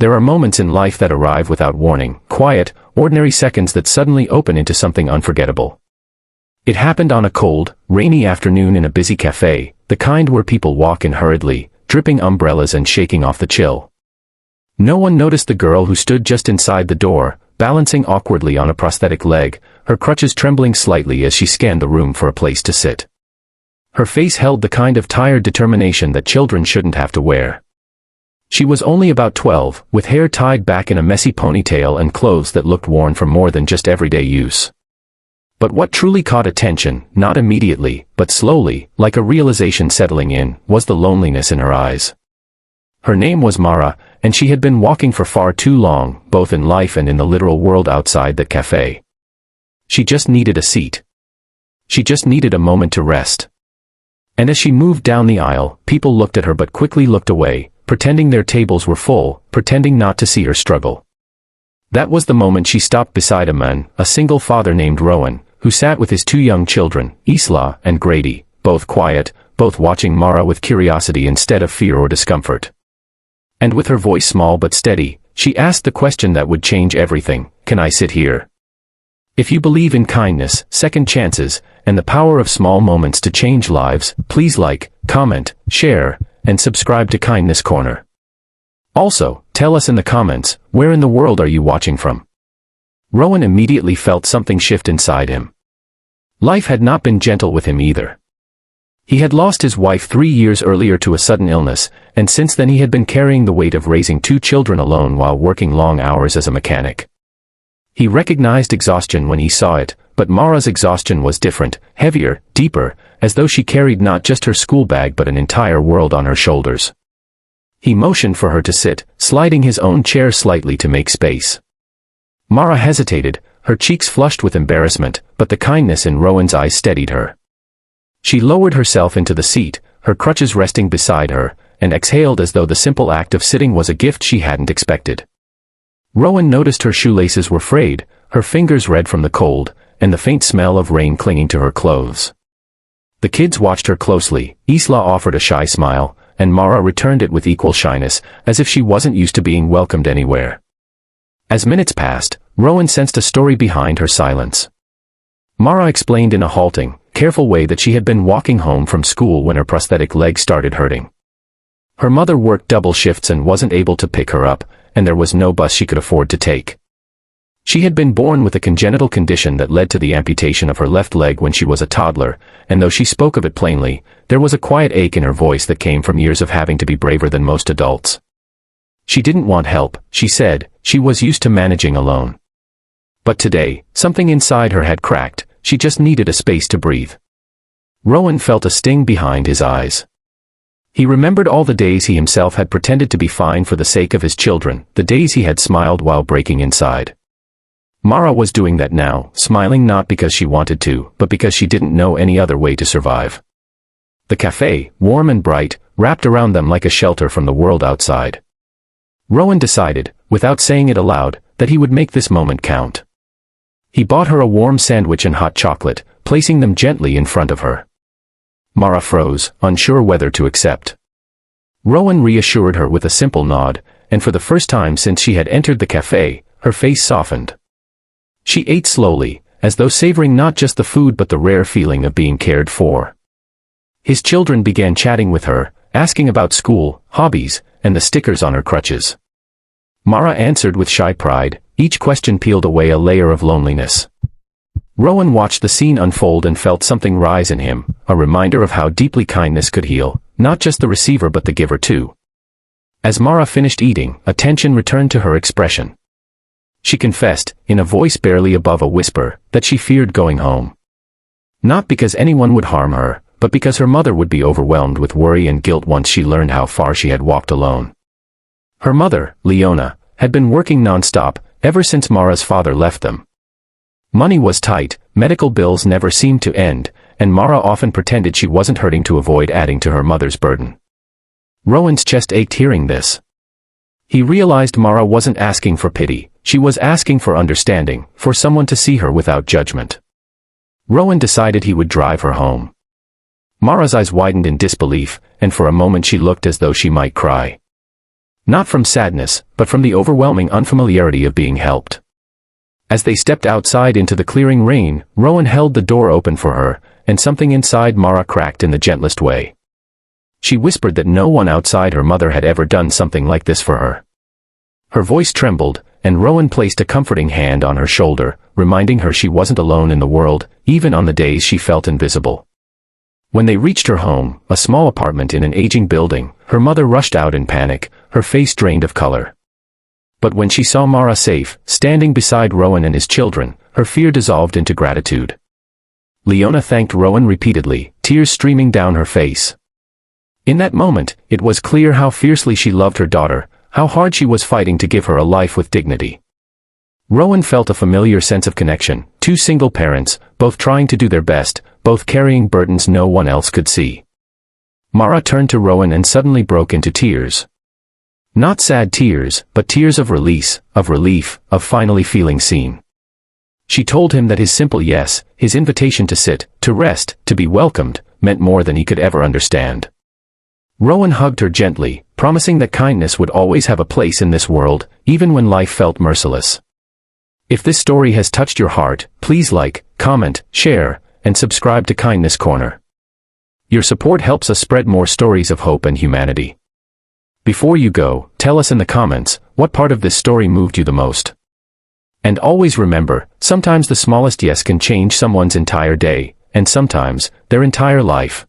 There are moments in life that arrive without warning, quiet, ordinary seconds that suddenly open into something unforgettable. It happened on a cold, rainy afternoon in a busy café, the kind where people walk in hurriedly, dripping umbrellas and shaking off the chill. No one noticed the girl who stood just inside the door, balancing awkwardly on a prosthetic leg, her crutches trembling slightly as she scanned the room for a place to sit. Her face held the kind of tired determination that children shouldn't have to wear. She was only about 12, with hair tied back in a messy ponytail and clothes that looked worn from more than just everyday use. But what truly caught attention, not immediately, but slowly, like a realization settling in, was the loneliness in her eyes. Her name was Mara, and she had been walking for far too long, both in life and in the literal world outside that cafe. She just needed a seat. She just needed a moment to rest. And as she moved down the aisle, people looked at her but quickly looked away, pretending their tables were full, pretending not to see her struggle. That was the moment she stopped beside a man, a single father named Rowan, who sat with his two young children, Isla and Grady, both quiet, both watching Mara with curiosity instead of fear or discomfort. And with her voice small but steady, she asked the question that would change everything: "Can I sit here?" If you believe in kindness, second chances, and the power of small moments to change lives, please like, comment, share, and subscribe to Kindness Corner. Also, tell us in the comments, where in the world are you watching from? Rowan immediately felt something shift inside him. Life had not been gentle with him either. He had lost his wife 3 years earlier to a sudden illness, and since then he had been carrying the weight of raising 2 children alone while working long hours as a mechanic. He recognized exhaustion when he saw it, but Mara's exhaustion was different, heavier, deeper, as though she carried not just her school bag but an entire world on her shoulders. He motioned for her to sit, sliding his own chair slightly to make space. Mara hesitated, her cheeks flushed with embarrassment, but the kindness in Rowan's eyes steadied her. She lowered herself into the seat, her crutches resting beside her, and exhaled as though the simple act of sitting was a gift she hadn't expected. Rowan noticed her shoelaces were frayed, her fingers red from the cold, and the faint smell of rain clinging to her clothes. The kids watched her closely. Isla offered a shy smile, and Mara returned it with equal shyness, as if she wasn't used to being welcomed anywhere. As minutes passed, Rowan sensed a story behind her silence. Mara explained in a halting, careful way that she had been walking home from school when her prosthetic leg started hurting. Her mother worked double shifts and wasn't able to pick her up, and there was no bus she could afford to take. She had been born with a congenital condition that led to the amputation of her left leg when she was a toddler, and though she spoke of it plainly, there was a quiet ache in her voice that came from years of having to be braver than most adults. She didn't want help, she said, she was used to managing alone. But today, something inside her had cracked, she just needed a space to breathe. Rowan felt a sting behind his eyes. He remembered all the days he himself had pretended to be fine for the sake of his children, the days he had smiled while breaking inside. Mara was doing that now, smiling not because she wanted to, but because she didn't know any other way to survive. The cafe, warm and bright, wrapped around them like a shelter from the world outside. Rowan decided, without saying it aloud, that he would make this moment count. He bought her a warm sandwich and hot chocolate, placing them gently in front of her. Mara froze, unsure whether to accept. Rowan reassured her with a simple nod, and for the first time since she had entered the cafe, her face softened. She ate slowly, as though savoring not just the food but the rare feeling of being cared for. His children began chatting with her, asking about school, hobbies, and the stickers on her crutches. Mara answered with shy pride, each question peeled away a layer of loneliness. Rowan watched the scene unfold and felt something rise in him, a reminder of how deeply kindness could heal, not just the receiver but the giver too. As Mara finished eating, attention returned to her expression. She confessed, in a voice barely above a whisper, that she feared going home. Not because anyone would harm her, but because her mother would be overwhelmed with worry and guilt once she learned how far she had walked alone. Her mother, Leona, had been working non-stop, ever since Mara's father left them. Money was tight, medical bills never seemed to end, and Mara often pretended she wasn't hurting to avoid adding to her mother's burden. Rowan's chest ached hearing this. He realized Mara wasn't asking for pity, she was asking for understanding, for someone to see her without judgment. Rowan decided he would drive her home. Mara's eyes widened in disbelief, and for a moment she looked as though she might cry. Not from sadness, but from the overwhelming unfamiliarity of being helped. As they stepped outside into the clearing rain, Rowan held the door open for her, and something inside Mara cracked in the gentlest way. She whispered that no one outside her mother had ever done something like this for her. Her voice trembled, and Rowan placed a comforting hand on her shoulder, reminding her she wasn't alone in the world, even on the days she felt invisible. When they reached her home, a small apartment in an aging building, her mother rushed out in panic, her face drained of color. But when she saw Mara safe, standing beside Rowan and his children, her fear dissolved into gratitude. Leona thanked Rowan repeatedly, tears streaming down her face. In that moment, it was clear how fiercely she loved her daughter, how hard she was fighting to give her a life with dignity. Rowan felt a familiar sense of connection, two single parents, both trying to do their best, both carrying burdens no one else could see. Mara turned to Rowan and suddenly broke into tears. Not sad tears, but tears of release, of relief, of finally feeling seen. She told him that his simple yes, his invitation to sit, to rest, to be welcomed, meant more than he could ever understand. Rowan hugged her gently, promising that kindness would always have a place in this world, even when life felt merciless. If this story has touched your heart, please like, comment, share, and subscribe to Kindness Corner. Your support helps us spread more stories of hope and humanity. Before you go, tell us in the comments, what part of this story moved you the most? And always remember, sometimes the smallest yes can change someone's entire day, and sometimes, their entire life.